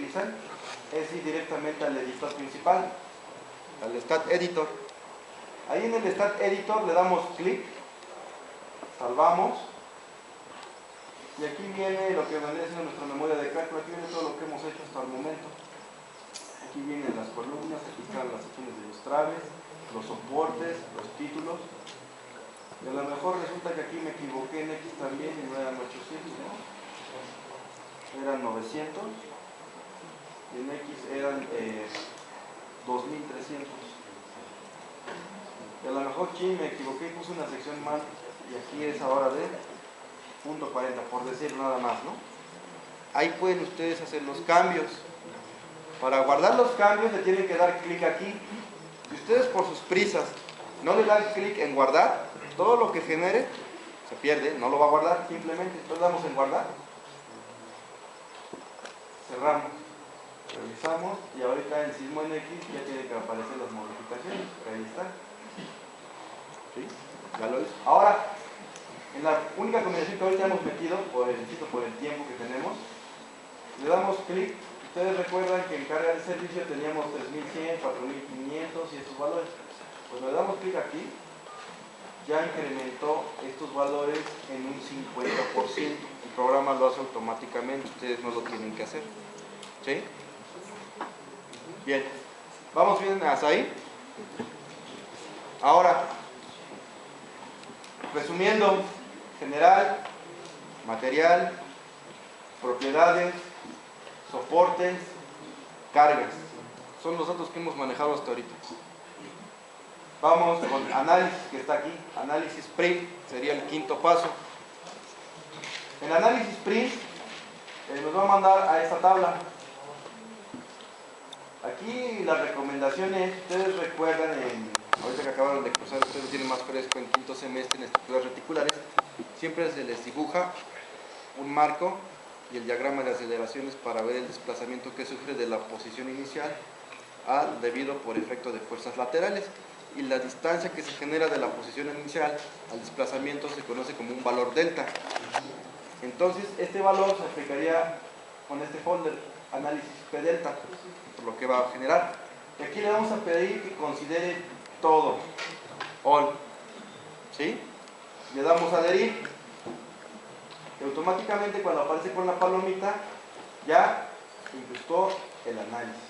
utilizar es ir directamente al editor principal, al Stat Editor. Ahí en el Stat Editor le damos clic, salvamos, y aquí viene lo que vendría siendo nuestra memoria de cálculo. Aquí viene todo lo que hemos hecho hasta el momento. Aquí vienen las columnas, aquí están las secciones ilustrables, los soportes, los títulos. Y a lo mejor resulta que aquí me equivoqué en X también y no eran 800, ¿no? Eran 900 y en X eran 2300. Y a lo mejor aquí me equivoqué y puse una sección mal y aquí es ahora de punto 40, por decir nada más, ¿no? Ahí pueden ustedes hacer los cambios. Para guardar los cambios le tienen que dar clic aquí. Si ustedes por sus prisas no le dan clic en guardar, todo lo que genere se pierde, no lo va a guardar simplemente. Entonces damos en guardar, cerramos, revisamos y ahorita en Sismo NX ya tienen que aparecer las modificaciones. Ahí está. ¿Sí? Ya lo hizo. Ahora, en la única combinación que ahorita hemos metido, por el tiempo que tenemos, le damos clic. Ustedes recuerdan que en carga de servicio teníamos 3100, 4500 y esos valores. Pues le damos clic aquí, ya incrementó estos valores en un 50%. El programa lo hace automáticamente, ustedes no lo tienen que hacer. ¿Sí? Bien. ¿Vamos bien hasta ahí? Ahora, resumiendo, general, material, propiedades, soportes, cargas. Son los datos que hemos manejado hasta ahorita. Vamos con análisis, que está aquí. Análisis print sería el quinto paso. El análisis print nos va a mandar a esta tabla. Aquí las recomendaciones, ustedes recuerdan, ahorita que acabaron de cursar, ustedes tienen más fresco en quinto semestre en estructuras reticulares, siempre se les dibuja un marco y el diagrama de aceleraciones para ver el desplazamiento que sufre de la posición inicial al debido por efecto de fuerzas laterales, y la distancia que se genera de la posición inicial al desplazamiento se conoce como un valor delta. Entonces este valor se aplicaría con este folder, análisis P delta, por lo que va a generar. Y aquí le vamos a pedir que considere todo, all, ¿sí? Le damos a adherir y automáticamente cuando aparece con la palomita ya incrustó el análisis.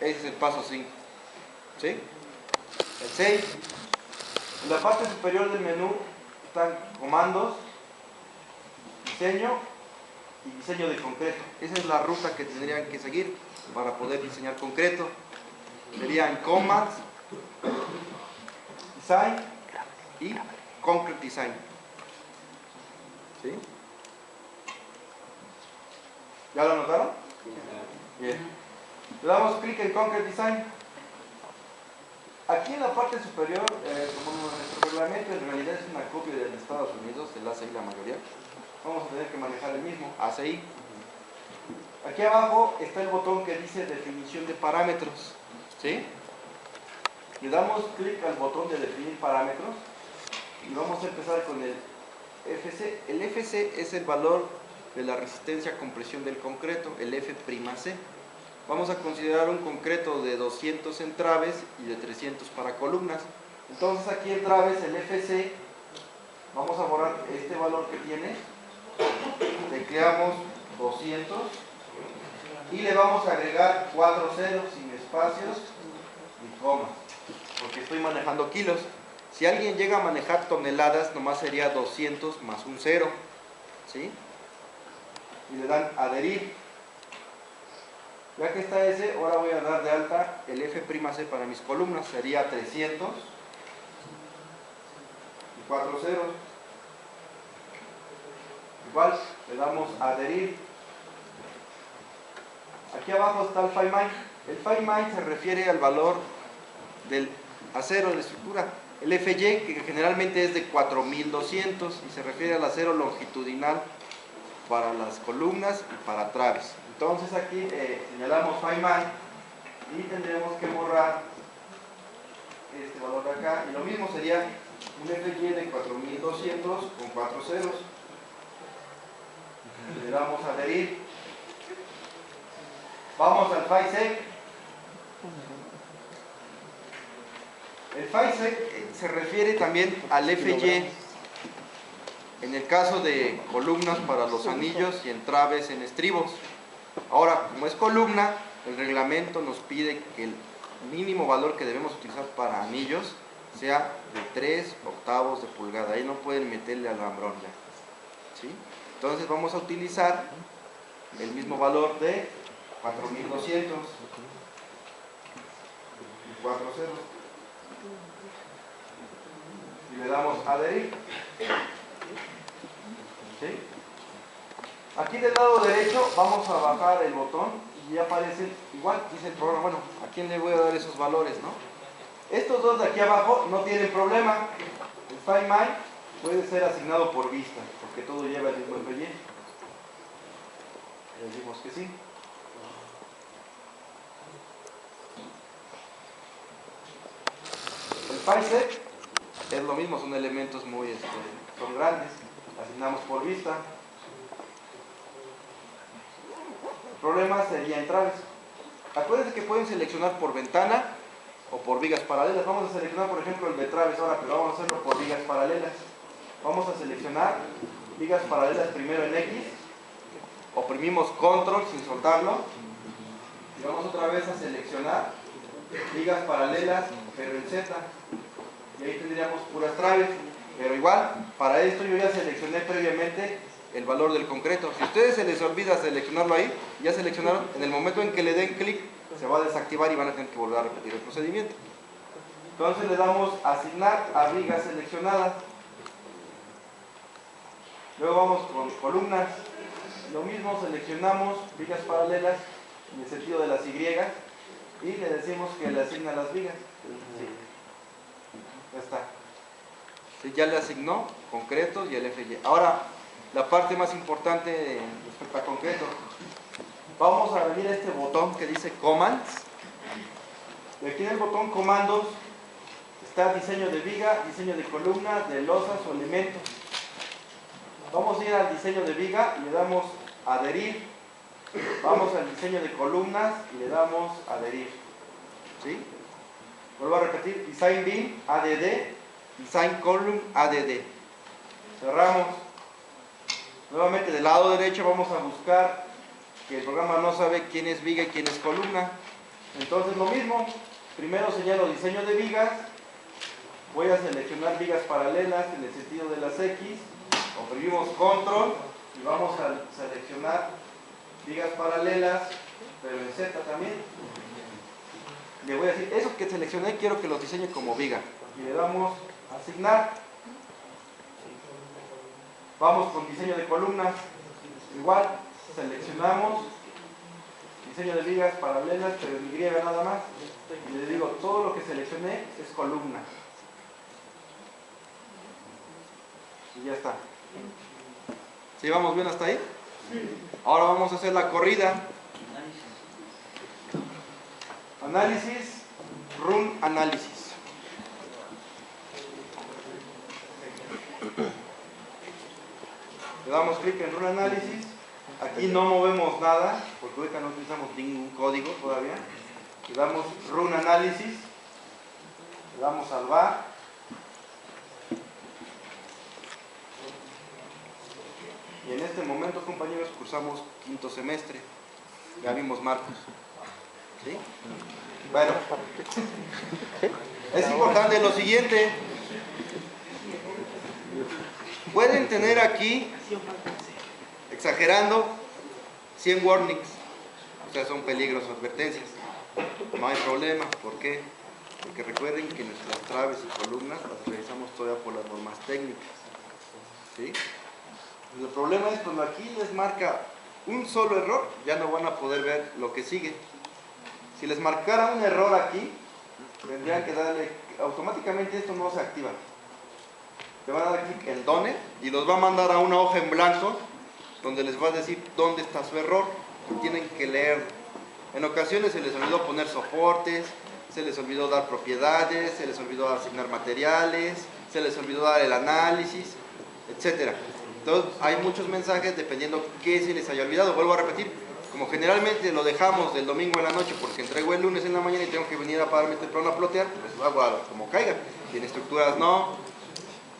Ese es el paso 5, ¿sí? El 6, en la parte superior del menú están comandos, diseño y diseño de concreto. Esa es la ruta que tendrían que seguir para poder diseñar concreto. Serían commands, design y concrete design. ¿Sí? ¿Ya lo notaron? Bien. Le damos clic en concrete design. Aquí en la parte superior, como nuestro reglamento en realidad es una copia del de Estados Unidos, el ACI la mayoría, vamos a tener que manejar el mismo, ACI. Aquí abajo está el botón que dice definición de parámetros, ¿sí? Le damos clic al botón de definir parámetros y vamos a empezar con el FC. El FC es el valor de la resistencia a compresión del concreto, el F'C. Vamos a considerar un concreto de 200 en traves y de 300 para columnas. Entonces aquí en traves el FC, vamos a borrar este valor que tiene, tecleamos 200 y le vamos a agregar 4 ceros sin espacios ni comas, porque estoy manejando kilos. Si alguien llega a manejar toneladas, nomás sería 200 más un 0, ¿sí? Y le dan adherir. Ya que está ese, ahora voy a dar de alta el F'C para mis columnas, sería 300 y 4 ceros. Igual, le damos adherir. Aquí abajo está el FiMine. El FiMine se refiere al valor del acero de estructura. El FY, que generalmente es de 4200 y se refiere al acero longitudinal para las columnas y para traves. Entonces aquí señalamos FiMine y tendremos que borrar este valor de acá, y lo mismo sería un FY de 4200 con 4 ceros. Le damos a adherir Vamos al FISEC. El FISEC se refiere también al FY en el caso de columnas para los anillos y entraves en estribos. Ahora, como es columna, el reglamento nos pide que el mínimo valor que debemos utilizar para anillos sea de 3/8 de pulgada. Ahí no pueden meterle alambrón ya, ¿sí? Entonces vamos a utilizar el mismo valor de 4200 y 4 ceros. Y le damos adherir. ¿Sí? Aquí del lado derecho vamos a bajar el botón y ya aparece, igual dice el programa, bueno, ¿a quién le voy a dar esos valores, no? Estos dos de aquí abajo no tienen problema. El Find My puede ser asignado por vista, porque todo lleva el mismo FY. Le decimos que sí. El FISEC es lo mismo, son elementos muy son grandes, asignamos por vista. El problema sería entraves. Acuérdense que pueden seleccionar por ventana o por vigas paralelas. Vamos a seleccionar por ejemplo el de traves ahora, pero vamos a hacerlo por vigas paralelas. Vamos a seleccionar vigas paralelas primero en X, oprimimos control sin soltarlo y vamos otra vez a seleccionar vigas paralelas pero en Z, y ahí tendríamos puras traves. Pero igual, para esto yo ya seleccioné previamente el valor del concreto. Si a ustedes se les olvida seleccionarlo ahí, ya seleccionaron, en el momento en que le den clic se va a desactivar y van a tener que volver a repetir el procedimiento. Entonces le damos asignar a vigas seleccionadas. Luego vamos con columnas. Lo mismo, seleccionamos vigas paralelas en el sentido de las Y y le decimos que le asigna las vigas. Sí. Ya está. Sí, ya le asignó concretos y el FY. Ahora, la parte más importante respecto a concreto. Vamos a venir a este botón que dice Commands. Y aquí en el botón Comandos está diseño de viga, diseño de columna, de losas o elementos. Vamos a ir al diseño de viga y le damos adherir. Vamos al diseño de columnas y le damos adherir. ¿Sí? Vuelvo a repetir, Design Beam, ADD, Design Column, ADD. Cerramos. Nuevamente del lado derecho vamos a buscar, que el programa no sabe quién es viga y quién es columna. Entonces lo mismo, primero señalo diseño de vigas, voy a seleccionar vigas paralelas en el sentido de las X, oprimimos control y vamos a seleccionar vigas paralelas, pero en Z también. Le voy a decir, esos que seleccioné quiero que los diseñe como viga. Y le damos asignar. Vamos con diseño de columnas. Igual, seleccionamos diseño de vigas paralelas, pero en Y nada más. Y le digo, todo lo que seleccioné es columna. Y ya está. ¿Sí vamos bien hasta ahí? Ahora vamos a hacer la corrida. Análisis, run análisis. Le damos clic en run análisis. Aquí no movemos nada, porque ahorita no utilizamos ningún código todavía. Le damos run análisis. Le damos salvar. Y en este momento, compañeros, cursamos quinto semestre. Ya vimos marcos. ¿Sí? Bueno, es importante lo siguiente. Pueden tener aquí, exagerando, 100 warnings. O sea, son peligros o advertencias. No hay problema. ¿Por qué? Porque recuerden que nuestras traves y columnas las realizamos todavía por las normas técnicas. ¿Sí? El problema es cuando aquí les marca un solo error, ya no van a poder ver lo que sigue. Si les marcara un error aquí, tendrían que darle, automáticamente esto no se activa. Le van a dar clic en Done y los va a mandar a una hoja en blanco donde les va a decir dónde está su error y tienen que leerlo. En ocasiones se les olvidó poner soportes, se les olvidó dar propiedades, se les olvidó asignar materiales, se les olvidó dar el análisis, etc. Entonces hay muchos mensajes dependiendo qué se les haya olvidado. Vuelvo a repetir, como generalmente lo dejamos del domingo en la noche porque entrego el lunes en la mañana y tengo que venir a pararme temprano a plotear, pues hago como caiga. Y en estructuras no.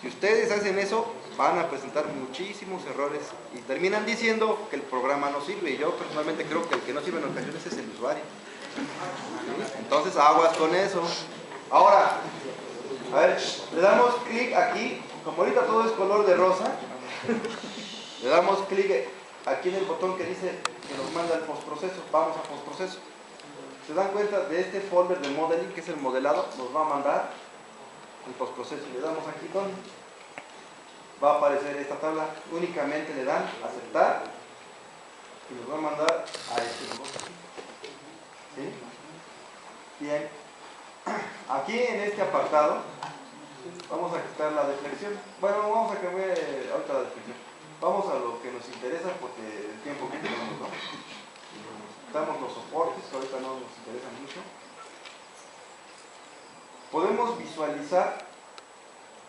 Si ustedes hacen eso, van a presentar muchísimos errores y terminan diciendo que el programa no sirve. Y yo personalmente creo que el que no sirve en ocasiones es el usuario. Entonces aguas con eso. Ahora, a ver, le damos clic aquí, como ahorita todo es color de rosa, le damos clic aquí en el botón que dice que nos manda el postproceso. Vamos a postproceso. Se dan cuenta de este folder de modeling, que es el modelado, nos va a mandar el postproceso. Le damos aquí con, va a aparecer esta tabla. Únicamente le dan aceptar y nos va a mandar a este botón. ¿Sí? Bien. Aquí en este apartado vamos a quitar la deflexión. Bueno, vamos a cambiar ahorita la deflexión. Vamos a lo que nos interesa porque el tiempo que tenemos, ¿no? Quitamos los soportes, que ahorita no nos interesan mucho. Podemos visualizar,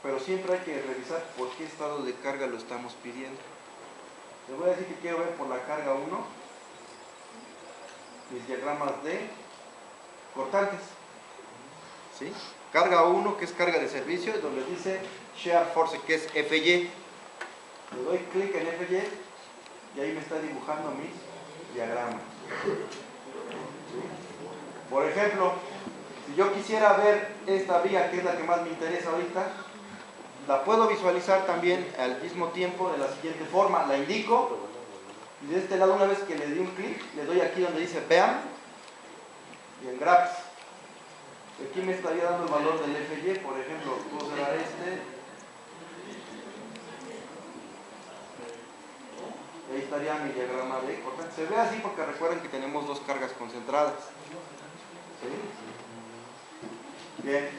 pero siempre hay que revisar por qué estado de carga lo estamos pidiendo. Les voy a decir que quiero ver por la carga 1 mis diagramas de cortantes. ¿Sí? Carga 1, que es carga de servicio, donde dice Shear Force, que es FY. Le doy clic en FY y ahí me está dibujando mis diagramas. ¿Sí? Por ejemplo, si yo quisiera ver esta vía, que es la que más me interesa ahorita, la puedo visualizar también al mismo tiempo de la siguiente forma. La indico y de este lado, una vez que le di un clic, le doy aquí donde dice BEAM y en Graphs. Aquí me estaría dando el valor del FY, por ejemplo, ¿cómo será este? Ahí estaría mi diagrama de cortante. Se ve así porque recuerden que tenemos dos cargas concentradas. ¿Sí? Bien.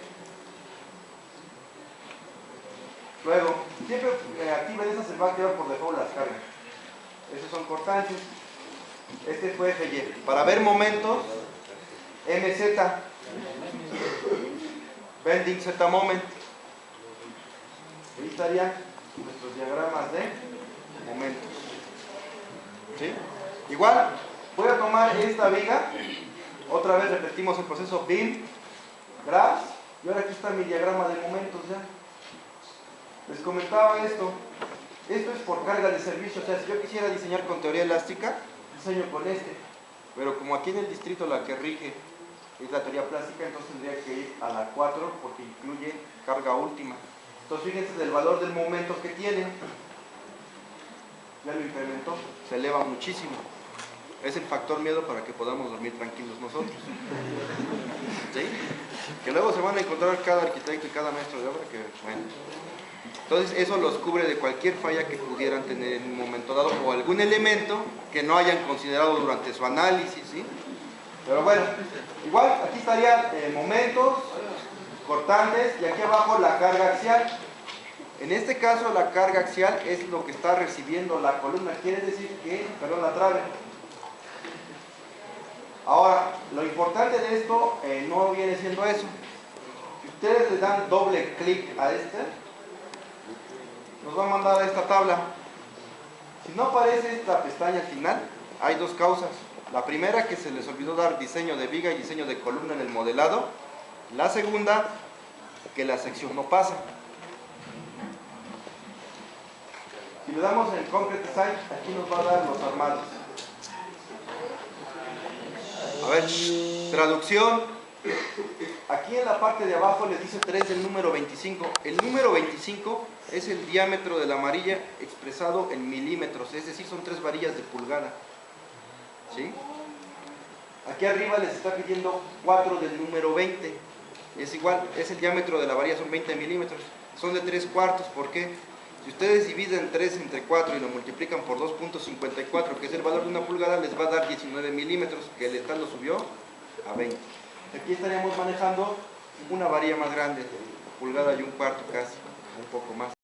Luego, siempre aquí en esa se va a quedar por default las cargas. Esos son cortantes. Este fue FY. Para ver momentos, MZ. Bending Z moment. Ahí estarían nuestros diagramas de momentos. ¿Sí? Igual, voy a tomar esta viga. Otra vez repetimos el proceso BIM, Graphs. Y ahora aquí está mi diagrama de momentos ya. Les comentaba esto. Esto es por carga de servicio. O sea, si yo quisiera diseñar con teoría elástica, diseño con este. Pero como aquí en el distrito la que rige es la teoría plástica, entonces tendría que ir a la 4 porque incluye carga última. Entonces fíjense del valor del momento que tiene. Ya lo incrementó, se eleva muchísimo. Es el factor miedo para que podamos dormir tranquilos nosotros. ¿Sí? Que luego se van a encontrar cada arquitecto y cada maestro de obra que, bueno. Entonces eso los cubre de cualquier falla que pudieran tener en un momento dado o algún elemento que no hayan considerado durante su análisis, ¿sí? Pero bueno, igual aquí estarían momentos, cortantes y aquí abajo la carga axial. En este caso la carga axial es lo que está recibiendo la columna, quiere decir que, perdón, la trave. Ahora, lo importante de esto no viene siendo eso. Si ustedes le dan doble clic a este, nos va a mandar a esta tabla. Si no aparece esta pestaña al final, hay dos causas. La primera, que se les olvidó dar diseño de viga y diseño de columna en el modelado. La segunda, que la sección no pasa. Si le damos en Concrete Design, aquí nos va a dar los armados. A ver, traducción. Aquí en la parte de abajo les dice 3 del número 25. El número 25 es el diámetro de la varilla expresado en milímetros, es decir, son 3 varillas de pulgada. ¿Sí? Aquí arriba les está pidiendo 4 del número 20. Es igual, es el diámetro de la varilla, son 20 milímetros. Son de 3/4, ¿por qué? Si ustedes dividen 3 entre 4 y lo multiplican por 2.54, que es el valor de una pulgada, les va a dar 19 milímetros, que el estándar subió a 20. Aquí estaríamos manejando una varilla más grande, pulgada y 1/4 casi, un poco más.